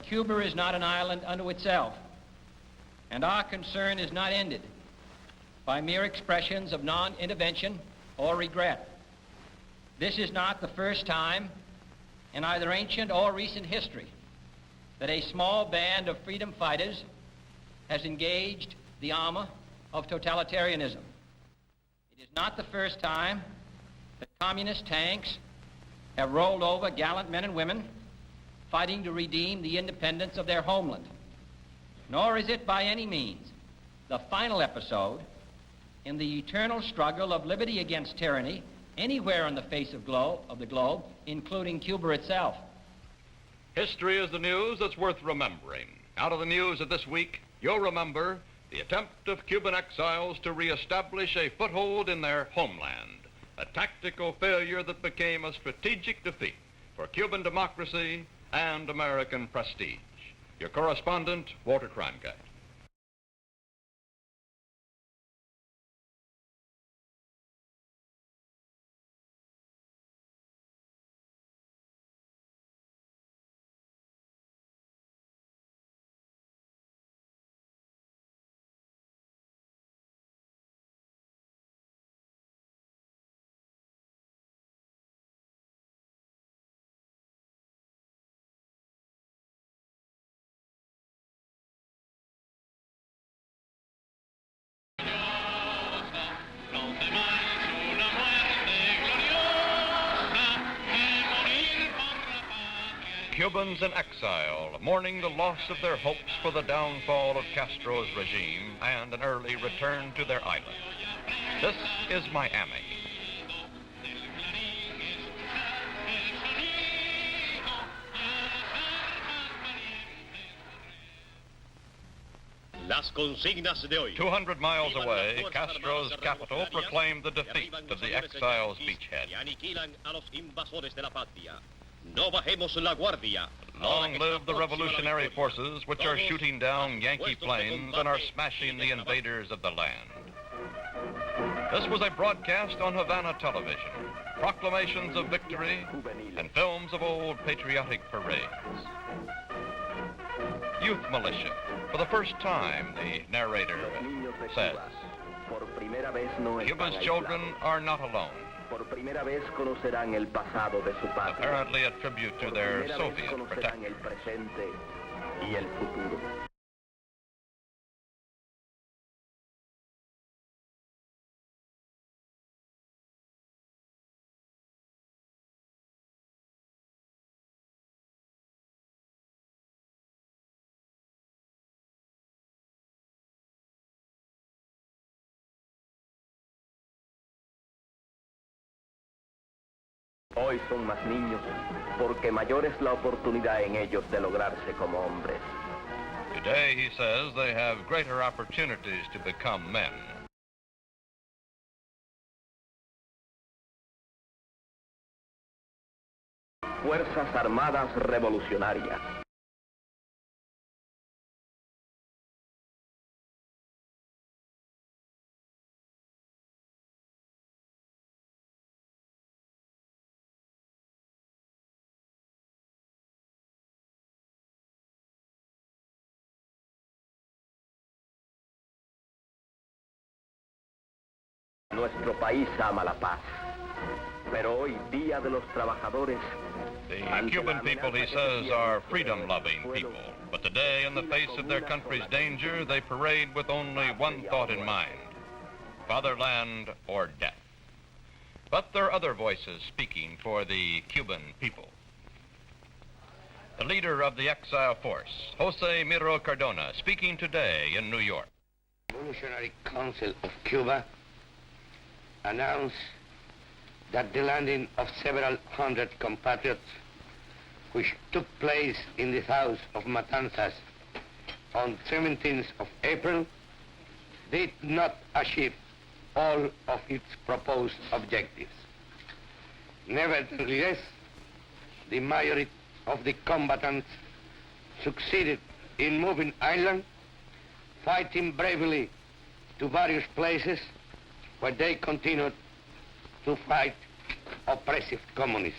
Cuba is not an island unto itself, and our concern is not ended by mere expressions of non-intervention or regret. This is not the first time in either ancient or recent history that a small band of freedom fighters has engaged the armor of totalitarianism. It is not the first time that communist tanks have rolled over gallant men and women fighting to redeem the independence of their homeland. Nor is it by any means the final episode in the eternal struggle of liberty against tyranny anywhere on the face of the globe, including Cuba itself. History is the news that's worth remembering. Out of the news of this week, you'll remember the attempt of Cuban exiles to reestablish a foothold in their homeland, a tactical failure that became a strategic defeat for Cuban democracy and American prestige. Your correspondent, Walter Cronkite. Cubans in exile, mourning the loss of their hopes for the downfall of Castro's regime and an early return to their island. This is Miami. Las consignas de hoy. 200 miles away, Castro's capital proclaimed the defeat of the exiles' beachhead. No bajemos la guardia. Long live the revolutionary forces which are shooting down Yankee planes and are smashing the invaders of the land. This was a broadcast on Havana television, proclamations of victory and films of old patriotic parades. Youth militia, for the first time, the narrator says, Cuba's children are not alone. Apparently a tribute to their Soviet protectors. Hoy son más niños, porque mayor es la oportunidad en ellos de lograrse como hombres. Today, he says, they have greater opportunities to become men. Fuerzas Armadas Revolucionarias. Nuestro país ama la paz, pero hoy, Día de los Trabajadores... The Cuban people, he says, are freedom-loving people, but today, in the face of their country's danger, they parade with only one thought in mind, fatherland or death. But there are other voices speaking for the Cuban people. The leader of the exile force, Jose Miro Cardona, speaking today in New York. The Revolutionary Council of Cuba announced that the landing of several hundred compatriots, which took place in the house of Matanzas on 17th of April, did not achieve all of its proposed objectives. Nevertheless, the majority of the combatants succeeded in moving inland, fighting bravely to various places where they continued to fight oppressive communism.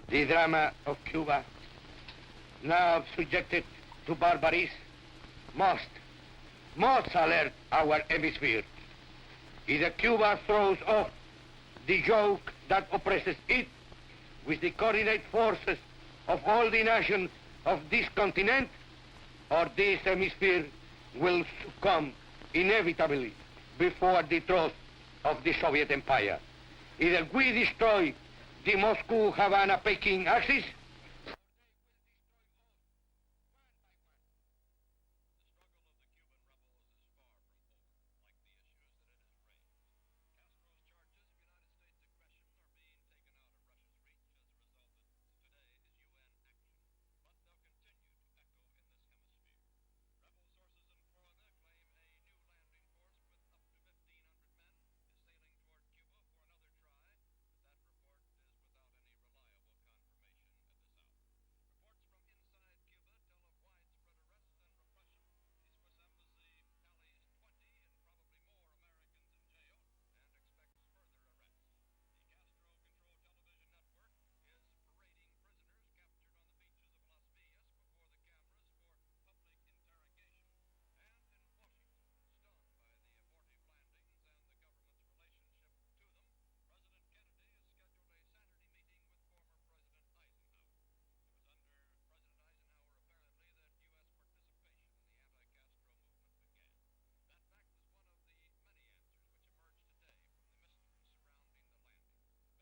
The drama of Cuba now subjected to barbarism, must alert our hemisphere. Either Cuba throws off the yoke that oppresses it with the coordinated forces of all the nations of this continent, or this hemisphere will succumb inevitably before the thrust of the Soviet Empire. Either we destroy the Moscow-Havana-Peking axis,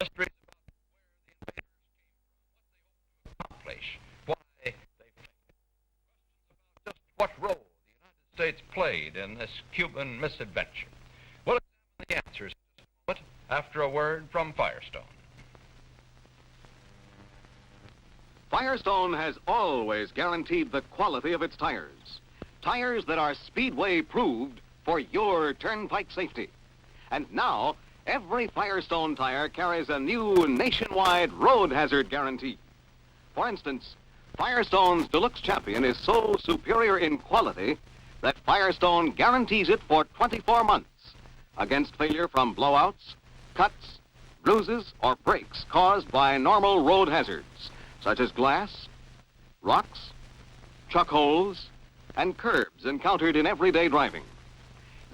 mysteries about where the invaders came from, what they hoped to accomplish, why they failed, just what role the United States played in this Cuban misadventure. We'll examine the answers in just a moment after a word from Firestone. Firestone has always guaranteed the quality of its tires. Tires that are Speedway proved for your turnpike safety. And now, every Firestone tire carries a new nationwide road hazard guarantee. For instance, Firestone's Deluxe Champion is so superior in quality that Firestone guarantees it for 24 months against failure from blowouts, cuts, bruises, or breaks caused by normal road hazards, such as glass, rocks, chuck holes, and curbs encountered in everyday driving.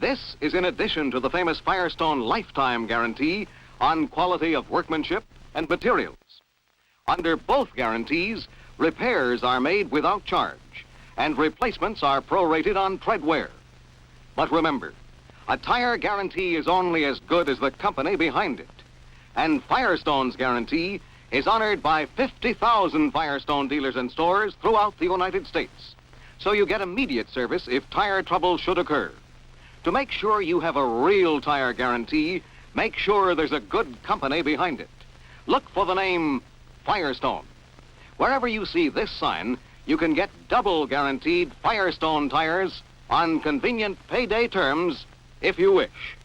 This is in addition to the famous Firestone lifetime guarantee on quality of workmanship and materials. Under both guarantees, repairs are made without charge, and replacements are prorated on tread wear. But remember, a tire guarantee is only as good as the company behind it, and Firestone's guarantee is honored by 50,000 Firestone dealers and stores throughout the United States. So you get immediate service if tire trouble should occur. To make sure you have a real tire guarantee, make sure there's a good company behind it. Look for the name Firestone. Wherever you see this sign, you can get double guaranteed Firestone tires on convenient payday terms if you wish.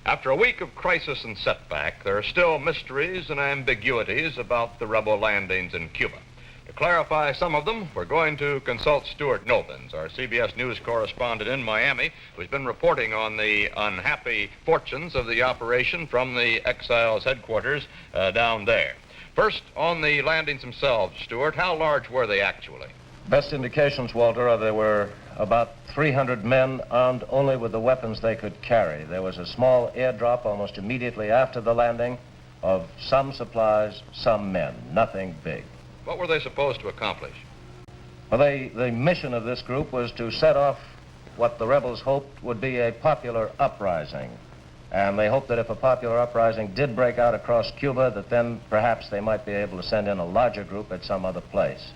After a week of crisis and setback, there are still mysteries and ambiguities about the rebel landings in Cuba. To clarify some of them, we're going to consult Stuart Novins, our CBS News correspondent in Miami, who's been reporting on the unhappy fortunes of the operation from the exiles' headquarters down there. First, on the landings themselves, Stuart, how large were they actually? Best indications, Walter, are there were about 300 men armed only with the weapons they could carry. There was a small airdrop almost immediately after the landing of some supplies, some men, nothing big. What were they supposed to accomplish? Well, the mission of this group was to set off what the rebels hoped would be a popular uprising. And they hoped that if a popular uprising did break out across Cuba, that then perhaps they might be able to send in a larger group at some other place.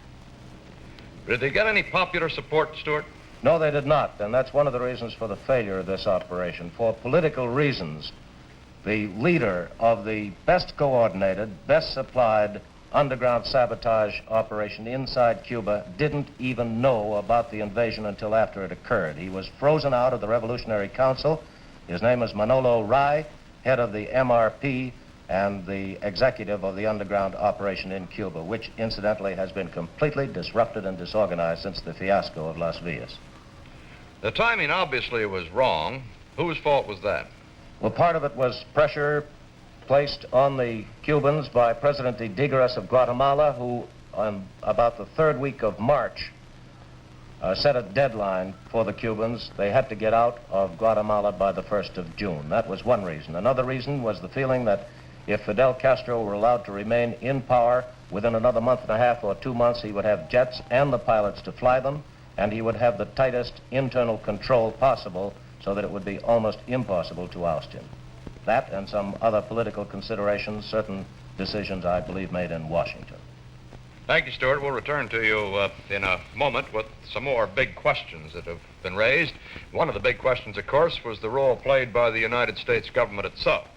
Did they get any popular support, Stuart? No, they did not, and that's one of the reasons for the failure of this operation. For political reasons, the leader of the best coordinated, best supplied underground sabotage operation inside Cuba didn't even know about the invasion until after it occurred. He was frozen out of the Revolutionary Council. His name is Manolo Rai, head of the MRP and the executive of the underground operation in Cuba, which incidentally has been completely disrupted and disorganized since the fiasco of Las Villas. The timing obviously was wrong. Whose fault was that? Well, part of it was pressure placed on the Cubans by President Tigres of Guatemala, who on about the third week of March set a deadline for the Cubans. They had to get out of Guatemala by the 1st of June. That was one reason. Another reason was the feeling that if Fidel Castro were allowed to remain in power, within another month and a half or 2 months, he would have jets and the pilots to fly them, and he would have the tightest internal control possible so that it would be almost impossible to oust him. That and some other political considerations, certain decisions, I believe, made in Washington. Thank you, Stuart. We'll return to you in a moment with some more big questions that have been raised. One of the big questions, of course, was the role played by the United States government itself.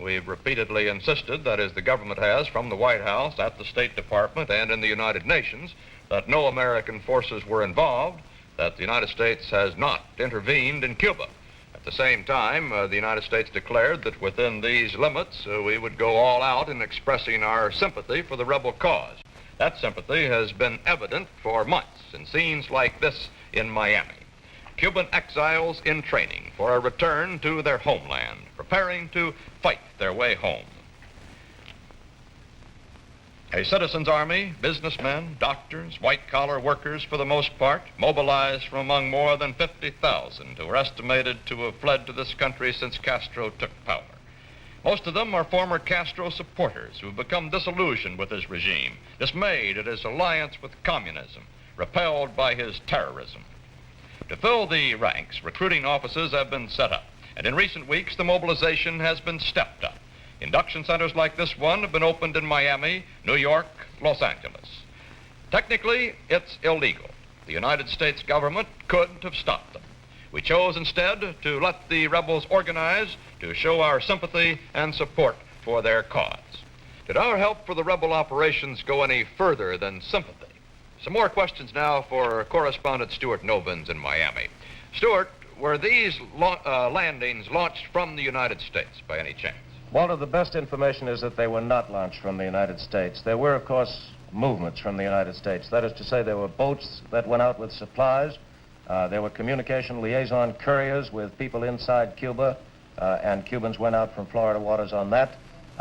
We've repeatedly insisted, that is, the government has, from the White House, at the State Department, and in the United Nations, that no American forces were involved, that the United States has not intervened in Cuba. At the same time, the United States declared that within these limits, we would go all out in expressing our sympathy for the rebel cause. That sympathy has been evident for months in scenes like this in Miami. Cuban exiles in training for a return to their homeland, preparing to fight their way home. A citizens' army, businessmen, doctors, white-collar workers for the most part, mobilized from among more than 50,000 who are estimated to have fled to this country since Castro took power. Most of them are former Castro supporters who have become disillusioned with his regime, dismayed at his alliance with communism, repelled by his terrorism. To fill the ranks, recruiting offices have been set up, and in recent weeks the mobilization has been stepped up. Induction centers like this one have been opened in Miami, New York, Los Angeles. Technically, it's illegal. The United States government could have stopped them. We chose instead to let the rebels organize to show our sympathy and support for their cause. Did our help for the rebel operations go any further than sympathy? Some more questions now for correspondent Stuart Novins in Miami. Stuart, were these landings launched from the United States by any chance? Walter, the best information is that they were not launched from the United States. There were, of course, movements from the United States. That is to say, there were boats that went out with supplies. There were communication liaison couriers with people inside Cuba, and Cubans went out from Florida waters on that.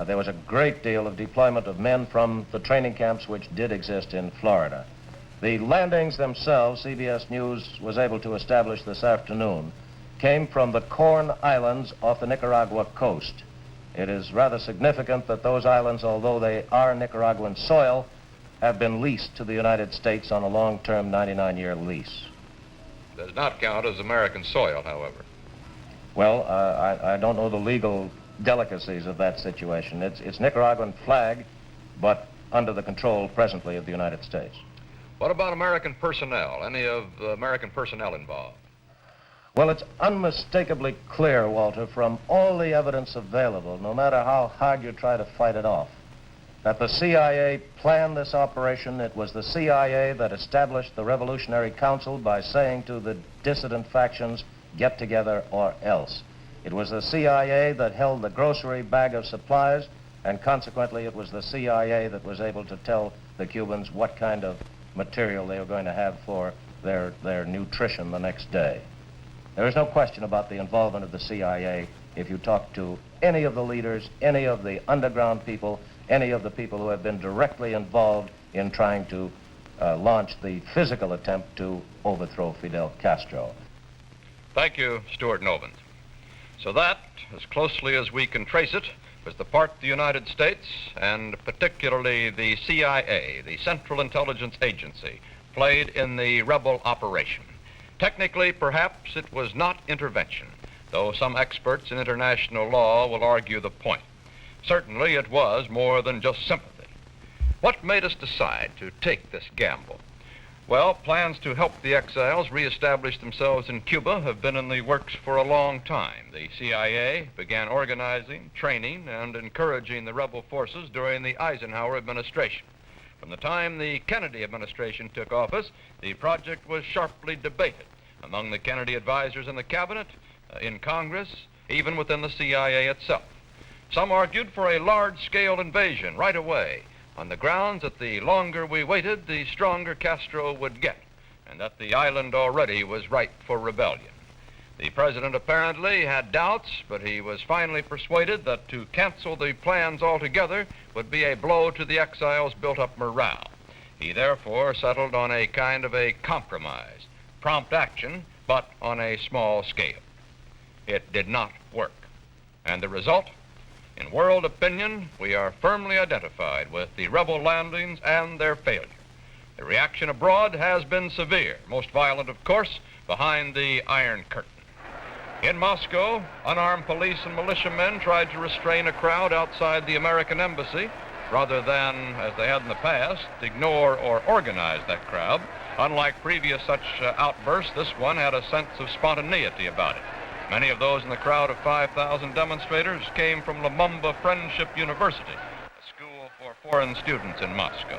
There was a great deal of deployment of men from the training camps which did exist in Florida. The landings themselves, CBS News was able to establish this afternoon, came from the Corn Islands off the Nicaragua coast. It is rather significant that those islands, although they are Nicaraguan soil, have been leased to the United States on a long-term 99-year lease. Does not count as American soil, however. Well, I don't know the legal delicacies of that situation. It's Nicaraguan flag, but under the control presently of the United States. What about American personnel? Any of the American personnel involved? Well, it's unmistakably clear, Walter, from all the evidence available, no matter how hard you try to fight it off, that the CIA planned this operation. It was the CIA that established the Revolutionary Council by saying to the dissident factions, get together or else. It was the CIA that held the grocery bag of supplies, and consequently it was the CIA that was able to tell the Cubans what kind of material they were going to have for their nutrition the next day. There is no question about the involvement of the CIA. If you talk to any of the leaders, any of the underground people, any of the people who have been directly involved in trying to launch the physical attempt to overthrow Fidel Castro. Thank you, Stuart Novins. So that, as closely as we can trace it, was the part the United States, and particularly the CIA, the Central Intelligence Agency, played in the rebel operation. Technically, perhaps it was not intervention, though some experts in international law will argue the point. Certainly, it was more than just sympathy. What made us decide to take this gamble? Well, plans to help the exiles reestablish themselves in Cuba have been in the works for a long time. The CIA began organizing, training, and encouraging the rebel forces during the Eisenhower administration. From the time the Kennedy administration took office, the project was sharply debated among the Kennedy advisors in the cabinet, in Congress, even within the CIA itself. Some argued for a large-scale invasion right away, on the grounds that the longer we waited, the stronger Castro would get, and that the island already was ripe for rebellion. The president apparently had doubts, but he was finally persuaded that to cancel the plans altogether would be a blow to the exiles' built-up morale. He therefore settled on a kind of a compromise, prompt action, but on a small scale. It did not work. And the result? In world opinion, we are firmly identified with the rebel landings and their failure. The reaction abroad has been severe, most violent, of course, behind the Iron Curtain. In Moscow, unarmed police and militiamen tried to restrain a crowd outside the American embassy rather than, as they had in the past, ignore or organize that crowd. Unlike previous such outbursts, this one had a sense of spontaneity about it. Many of those in the crowd of 5,000 demonstrators came from Lumumba Friendship University, a school for foreign students in Moscow.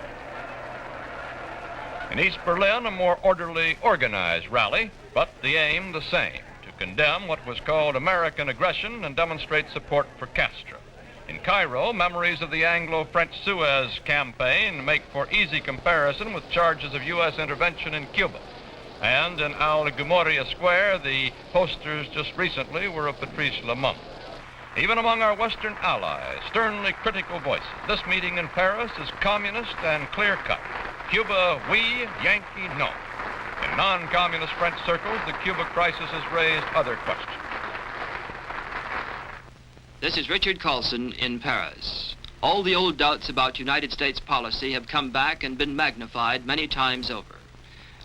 In East Berlin, a more orderly, organized rally, but the aim the same, to condemn what was called American aggression and demonstrate support for Castro. In Cairo, memories of the Anglo-French Suez campaign make for easy comparison with charges of U.S. intervention in Cuba. And in Al Gumoria Square, the posters just recently were of Patrice Lumumba. Even among our Western allies, sternly critical voices, this meeting in Paris is communist and clear-cut. Cuba, oui, Yankee, no. In non-communist French circles, the Cuba crisis has raised other questions. This is Richard Carlson in Paris. All the old doubts about United States policy have come back and been magnified many times over.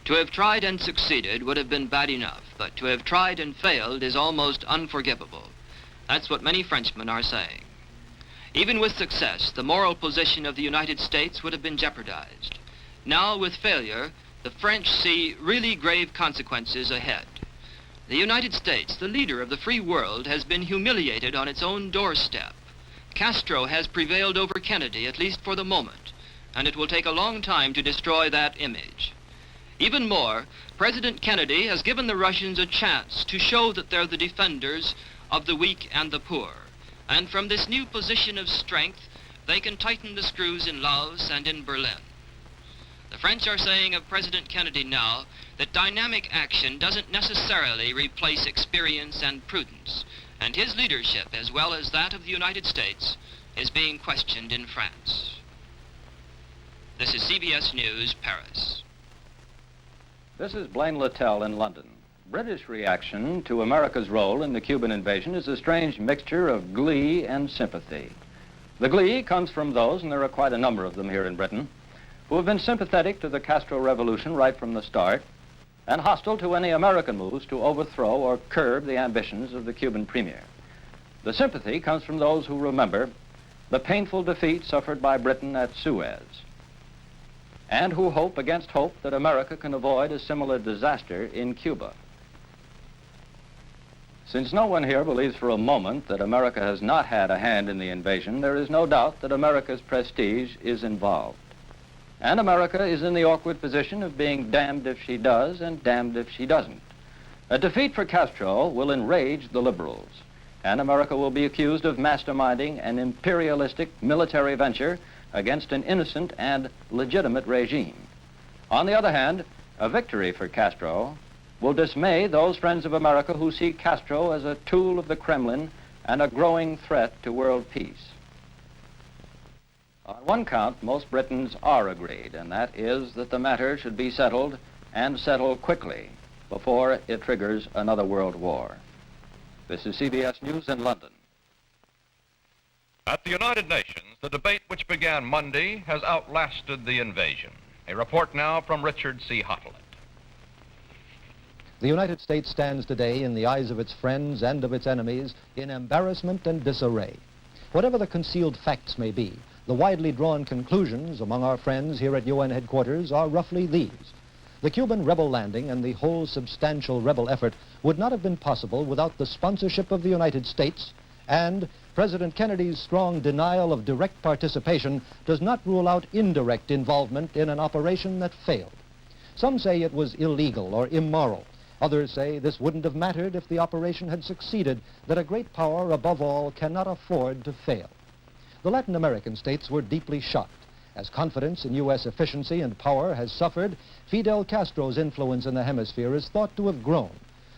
To have tried and succeeded would have been bad enough, but to have tried and failed is almost unforgivable. That's what many Frenchmen are saying. Even with success, the moral position of the United States would have been jeopardized. Now, with failure, the French see really grave consequences ahead. The United States, the leader of the free world, has been humiliated on its own doorstep. Castro has prevailed over Kennedy, at least for the moment, and it will take a long time to destroy that image. Even more, President Kennedy has given the Russians a chance to show that they're the defenders of the weak and the poor. And from this new position of strength, they can tighten the screws in Laos and in Berlin. The French are saying of President Kennedy now that dynamic action doesn't necessarily replace experience and prudence, and his leadership, as well as that of the United States, is being questioned in France. This is CBS News, Paris. This is Blaine Littell in London. British reaction to America's role in the Cuban invasion is a strange mixture of glee and sympathy. The glee comes from those, and there are quite a number of them here in Britain, who have been sympathetic to the Castro revolution right from the start and hostile to any American moves to overthrow or curb the ambitions of the Cuban premier. The sympathy comes from those who remember the painful defeat suffered by Britain at Suez, and who hope against hope that America can avoid a similar disaster in Cuba. Since no one here believes for a moment that America has not had a hand in the invasion, there is no doubt that America's prestige is involved. And America is in the awkward position of being damned if she does and damned if she doesn't. A defeat for Castro will enrage the liberals, and America will be accused of masterminding an imperialistic military venture against an innocent and legitimate regime. On the other hand, a victory for Castro will dismay those friends of America who see Castro as a tool of the Kremlin and a growing threat to world peace. On one count, most Britons are agreed, and that is that the matter should be settled, and settled quickly, before it triggers another world war. This is CBS News in London. At the United Nations, the debate which began Monday has outlasted the invasion. A report now from Richard C. Hottelet. The United States stands today in the eyes of its friends and of its enemies in embarrassment and disarray. Whatever the concealed facts may be, the widely drawn conclusions among our friends here at UN headquarters are roughly these. The Cuban rebel landing and the whole substantial rebel effort would not have been possible without the sponsorship of the United States, and President Kennedy's strong denial of direct participation does not rule out indirect involvement in an operation that failed. Some say it was illegal or immoral. Others say this wouldn't have mattered if the operation had succeeded, that a great power, above all, cannot afford to fail. The Latin American states were deeply shocked. As confidence in U.S. efficiency and power has suffered, Fidel Castro's influence in the hemisphere is thought to have grown.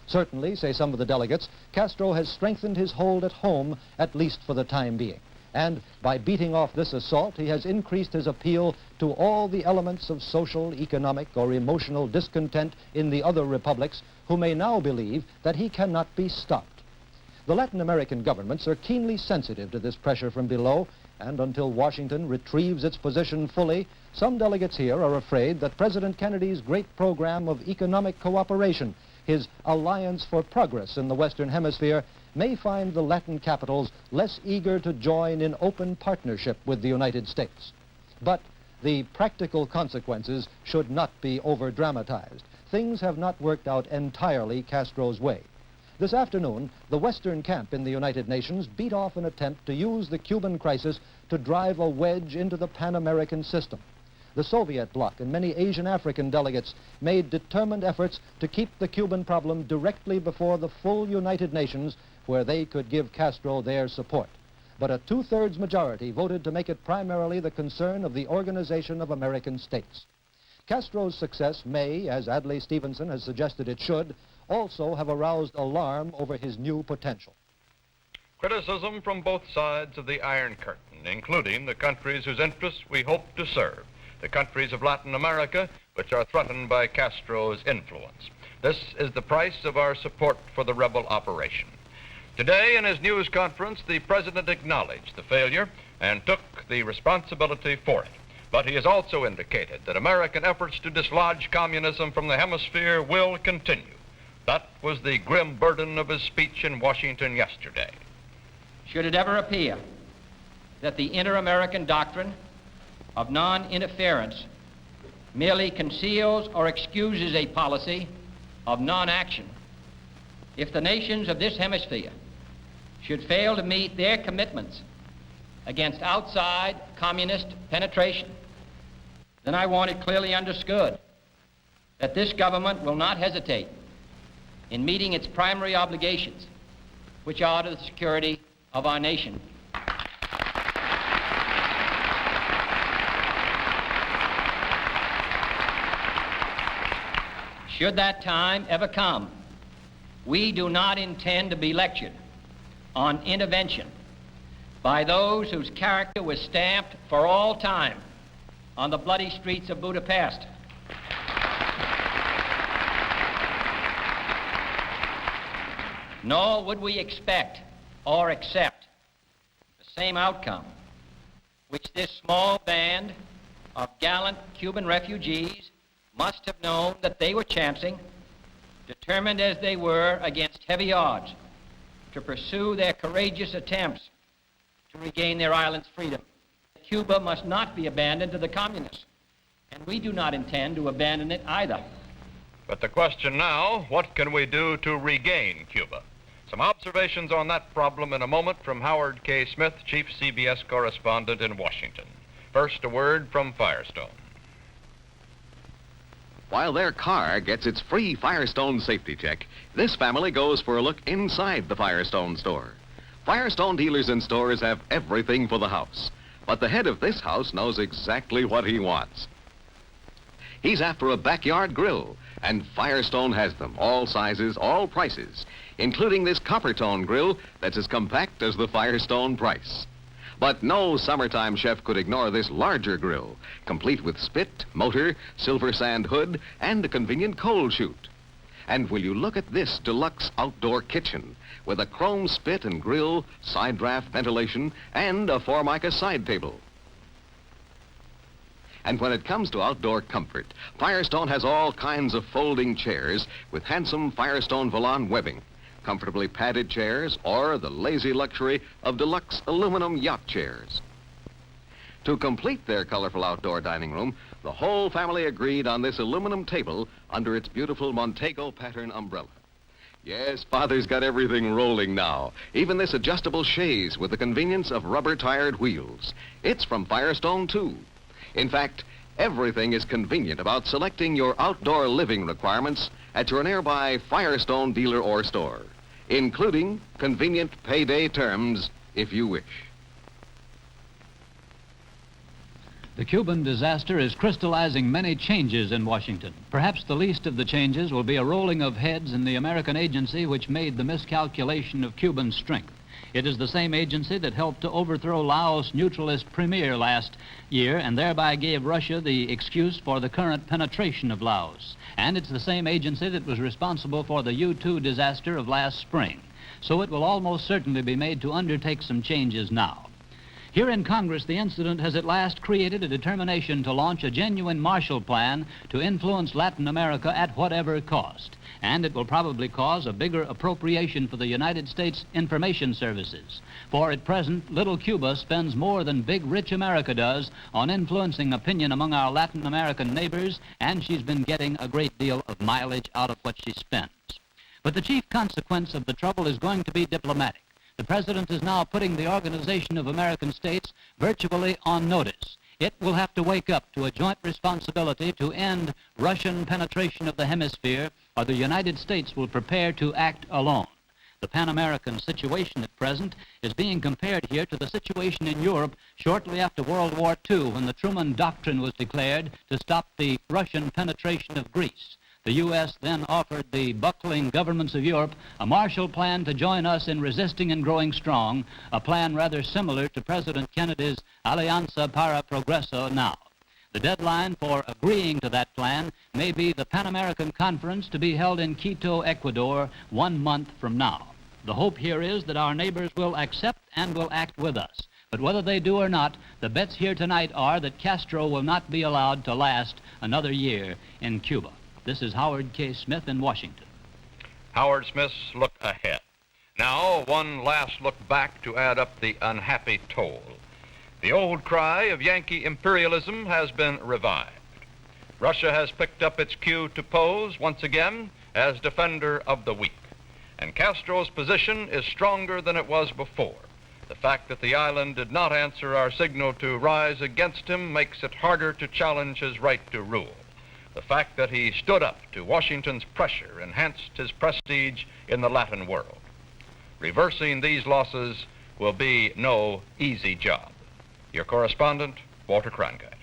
Certainly, say some of the delegates, Castro has strengthened his hold at home, at least for the time being. And by beating off this assault, he has increased his appeal to all the elements of social, economic, or emotional discontent in the other republics who may now believe that he cannot be stopped. The Latin American governments are keenly sensitive to this pressure from below, and until Washington retrieves its position fully, some delegates here are afraid that President Kennedy's great program of economic cooperation, his Alliance for Progress in the Western Hemisphere, may find the Latin capitals less eager to join in open partnership with the United States. But the practical consequences should not be over-dramatized. Things have not worked out entirely Castro's way. This afternoon, the Western camp in the United Nations beat off an attempt to use the Cuban crisis to drive a wedge into the Pan-American system. The Soviet bloc and many Asian African delegates made determined efforts to keep the Cuban problem directly before the full United Nations, where they could give Castro their support. But a two-thirds majority voted to make it primarily the concern of the Organization of American States. Castro's success may, as Adlai Stevenson has suggested it should, also have aroused alarm over his new potential. Criticism from both sides of the Iron Curtain, including the countries whose interests we hope to serve, the countries of Latin America, which are threatened by Castro's influence. This is the price of our support for the rebel operation. Today, in his news conference, the President acknowledged the failure and took the responsibility for it. But he has also indicated that American efforts to dislodge communism from the hemisphere will continue. That was the grim burden of his speech in Washington yesterday. Should it ever appear that the inter-American doctrine of non-interference merely conceals or excuses a policy of non-action, if the nations of this hemisphere should fail to meet their commitments against outside communist penetration, then I want it clearly understood that this government will not hesitate in meeting its primary obligations, which are to the security of our nation. Should that time ever come, we do not intend to be lectured on intervention by those whose character was stamped for all time on the bloody streets of Budapest. Nor would we expect or accept the same outcome which this small band of gallant Cuban refugees must have known that they were chancing, determined as they were against heavy odds to pursue their courageous attempts to regain their island's freedom. Cuba must not be abandoned to the communists, and we do not intend to abandon it either. But the question now, what can we do to regain Cuba? Some observations on that problem in a moment from Howard K. Smith, Chief CBS Correspondent in Washington. First, a word from Firestone. While their car gets its free Firestone safety check, this family goes for a look inside the Firestone store. Firestone dealers and stores have everything for the house, but the head of this house knows exactly what he wants. He's after a backyard grill, and Firestone has them, all sizes, all prices, including this copper tone grill that's as compact as the Firestone price. But no summertime chef could ignore this larger grill, complete with spit, motor, silver sand hood, and a convenient coal chute. And will you look at this deluxe outdoor kitchen with a chrome spit and grill, side draft ventilation, and a Formica side table. And when it comes to outdoor comfort, Firestone has all kinds of folding chairs with handsome Firestone Volan webbing, comfortably padded chairs, or the lazy luxury of deluxe aluminum yacht chairs. To complete their colorful outdoor dining room, the whole family agreed on this aluminum table under its beautiful Montego pattern umbrella. Yes, Father's got everything rolling now, even this adjustable chaise with the convenience of rubber-tired wheels. It's from Firestone, too. In fact, everything is convenient about selecting your outdoor living requirements at your nearby Firestone dealer or store, including convenient payday terms if you wish. The Cuban disaster is crystallizing many changes in Washington. Perhaps the least of the changes will be a rolling of heads in the American agency which made the miscalculation of Cuban strength. It is the same agency that helped to overthrow Laos' neutralist premier last year and thereby gave Russia the excuse for the current penetration of Laos. And it's the same agency that was responsible for the U-2 disaster of last spring. So it will almost certainly be made to undertake some changes now. Here in Congress, the incident has at last created a determination to launch a genuine Marshall Plan to influence Latin America at whatever cost. And it will probably cause a bigger appropriation for the United States Information Services. For at present, little Cuba spends more than big, rich America does on influencing opinion among our Latin American neighbors, and she's been getting a great deal of mileage out of what she spends. But the chief consequence of the trouble is going to be diplomatic. The President is now putting the Organization of American States virtually on notice. It will have to wake up to a joint responsibility to end Russian penetration of the hemisphere, or the United States will prepare to act alone. The Pan-American situation at present is being compared here to the situation in Europe shortly after World War II, when the Truman Doctrine was declared to stop the Russian penetration of Greece. The U.S. then offered the buckling governments of Europe a Marshall Plan to join us in resisting and growing strong, a plan rather similar to President Kennedy's Alianza para Progreso now. The deadline for agreeing to that plan may be the Pan American Conference to be held in Quito, Ecuador, 1 month from now. The hope here is that our neighbors will accept and will act with us. But whether they do or not, the bets here tonight are that Castro will not be allowed to last another year in Cuba. This is Howard K. Smith in Washington. Howard Smith's look ahead. Now, one last look back to add up the unhappy toll. The old cry of Yankee imperialism has been revived. Russia has picked up its cue to pose once again as defender of the weak. And Castro's position is stronger than it was before. The fact that the island did not answer our signal to rise against him makes it harder to challenge his right to rule. The fact that he stood up to Washington's pressure enhanced his prestige in the Latin world. Reversing these losses will be no easy job. Your correspondent, Walter Cronkite.